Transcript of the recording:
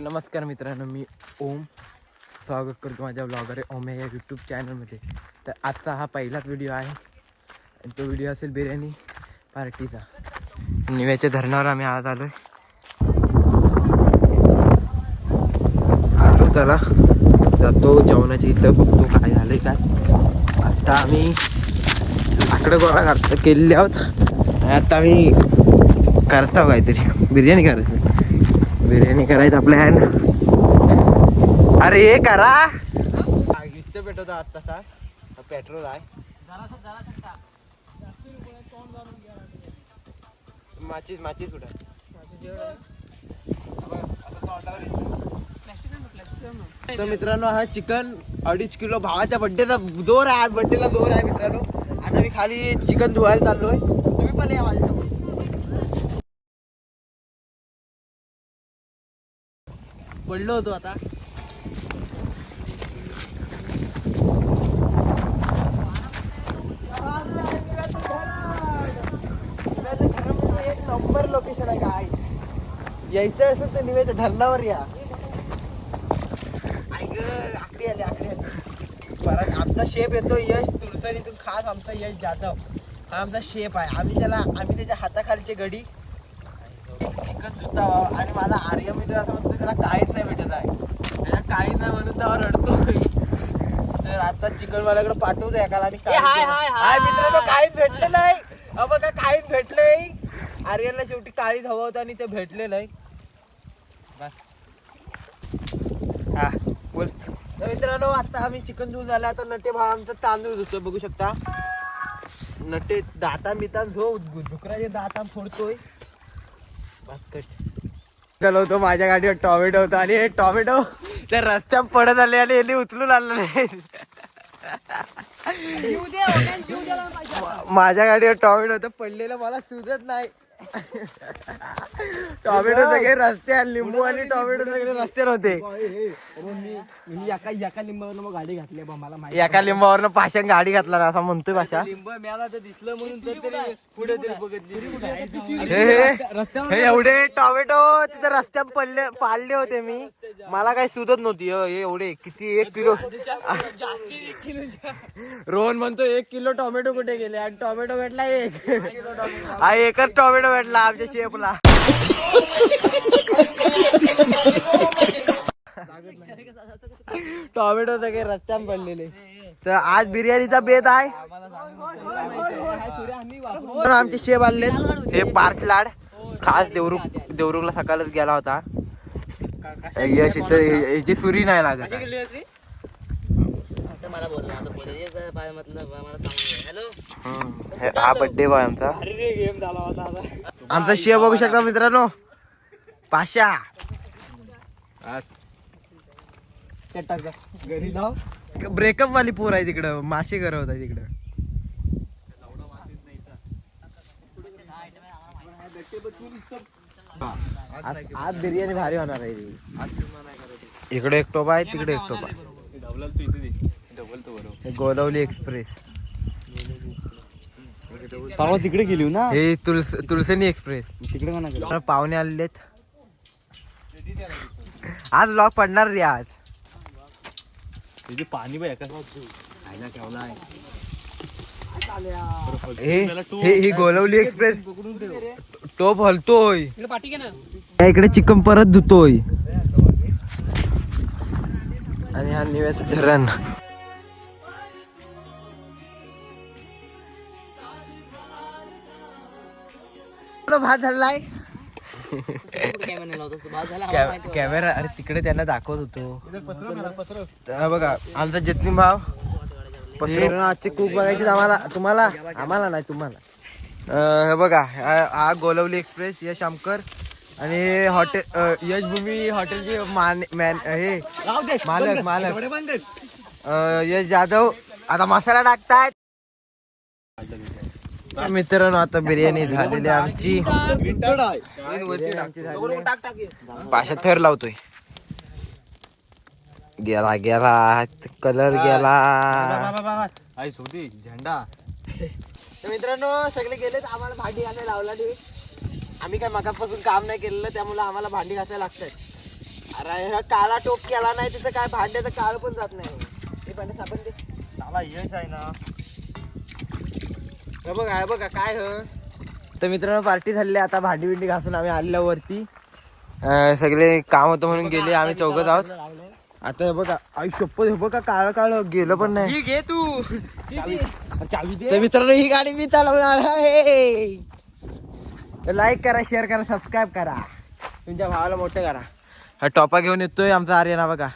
नमस्कार मित्रांनो, मी ओम स्वागत करतो माझ्या ब्लॉगर ओम या यूट्यूब चॅनलमध्ये. तर आजचा हा पहिलाच व्हिडिओ आहे आणि तो व्हिडिओ असेल बिर्याणी पार्टीचा. निव्याच्या धरणावर आम्ही आज आलो चला जातो जेवणाची इथं बघतो काय झालंय काय. आता आम्ही लाकडं गोळा केलेले आहोत आणि आता आम्ही करतो काहीतरी बिर्याणी करायचं प्लॅन. अरे हे करा गिस्त पेटवतो आत्ताचा पेट्रोल आहे. माचीस कुठं तर मित्रांनो हा चिकन 2.5 किलो भावाच्या बड्डेचा जोर आहे. आज बड्डेला जोर आहे मित्रांनो. आता मी खाली चिकन धुवायला चाललोय, तुम्ही पण या माझ्यासोबत. पडलो होतो आता एक नंबर लोकेशन आहे. काय यायचं असेल तर निवेच्या धरणावर या. आकडी आली. परत आमचा शेफ येतो यश तुळसरीतून, खास आमचा यश जाधव हा आमचा शेफ आहे. आम्ही त्याच्या हाताखालचे गडी चिकन धुता. आणि माझा आर्य मित्र असं म्हणतो त्याला काहीच नाही भेटत आहे, त्याला काहीच नाही म्हणून त्यावर रडतोय. तर आता चिकन वाल्याकडे पाठवतो एकाला. आणि हाय मित्रांनो, काहीच भेटलं नाही. बघा काहीच भेटलं नाही. आर्यनला शेवटी काळीच हवं होतं आणि ते भेटलेलं आहे. बस हा बोल. तर मित्रांनो आता आम्ही चिकन धुवून झालं. आता नटे भाव आमचा तांदूळ धुतो, बघू शकता. नटे दातान झो डुकराचे दातान फोडतोय. चालवतो माझ्या गाडीवर टॉमॅटो होता आणि हे टॉमॅटो त्या रस्त्यात पडत आले आणि यांनी उचलून आणलं नाही. माझ्या गाडीवर टॉमॅटो होतं पडलेलं, मला सुचत नाही. टॉमॅटो सगळे रस्त्यात, लिंबू आणि टॉमॅटो सगळे रस्त्यावर होते. एका लिंबावरनं मग गाडी घातली मला माहिती. एका लिंबावरनं पाशान गाडी घातला ना, असा म्हणतोय पाशा. लिंब मिळाला तर दिसलं म्हणून तर पुढे तरी बघत. हे एवढे टॉमॅटो तिथे रस्त्यात पाडले होते मी, मला काही सुचत नव्हती. हे एवढे किती 1 किलो. रोहन म्हणतो 1 किलो टोमॅटो कुठे गेले, आणि टोमॅटो भेटला 1. हा एकच टोमॅटो भेटला आमच्या शेफला. टोमॅटो सगळे रस्त्यात पडलेले. तर आज बिर्याणीचा बेत आहे. आमचे शेफ आले हे पार्स लाड, खास देवरुखला सकाळच गेला होता. यश इथं याची सुरी नाही लागत. हा बर्थडे बॉय आमचा. आमचा शेफ बघू शकता मित्रांनो, पाशा. घरी जाऊ. ब्रेकअप वाली पोर आहे तिकडं, मासे करवत आहे तिकडं. आज बिर्याणी भारी होणार आहे. इकडे एक टोप आहे, तिकडे एक टोप आहे. गोलवली एक्सप्रेस परवा तिकडे गेली ना, हे तुलसनी एक्सप्रेस. तिकडे म्हणा पाहुणे आलेत. आज लॉक पडणार रे. आज पाणी ही गोलवली एक्सप्रेस टोप हलतोय. इकडे चिकन परत धुतोय. आणि हा निव्याचं धरण. भात झालाय. कॅमेरा अरे तिकडे त्यांना दाखवत होतो. बघा आमचा जतनी भाव. आजचे कुक बघायचे आम्हाला नाही तुम्हाला. हे बघा हा गोलवली एक्सप्रेस, यश आमकर आणि हॉटेल यशभूमी हॉटेलचे मालक यश जाधव. आता मसाला टाकतायत. मित्रांनो आता बिर्याणी झालेली आमची. पाशा थर लावतोय. गेला कलर गेला. झेंडा. मित्रांनो सगळे गेलेत. आम्हाला भांडी घासायला लावला. आम्ही काय मगापासून काम नाही केलेलं, त्यामुळे आम्हाला भांडी घासायला लागतात. अरे हा काळा टोप केला नाही तिथं काय भांड्याचं काळ पण जात नाही. हे भांडे साबण दे. त्याला यश आहे ना. हे बघा काय तर मित्रांनो पार्टी झाली. आता भांडी बिंडी घासून आम्ही आलेलो वरती. सगळे काम होतं म्हणून गेले. आम्ही चौघत आहोत. आता हे बघा आई शप्पथ, हे बघा काळ गेलं पण नाही. घे तू चावी दे. तर मित्रांनो ही गाडी मी चालवणार आहे. लाईक करा, शेअर करा, सबस्क्राईब करा, तुमच्या भावाला मोठं करा. हा टॉपा घेऊन येतोय आमचा आर्यन. बघा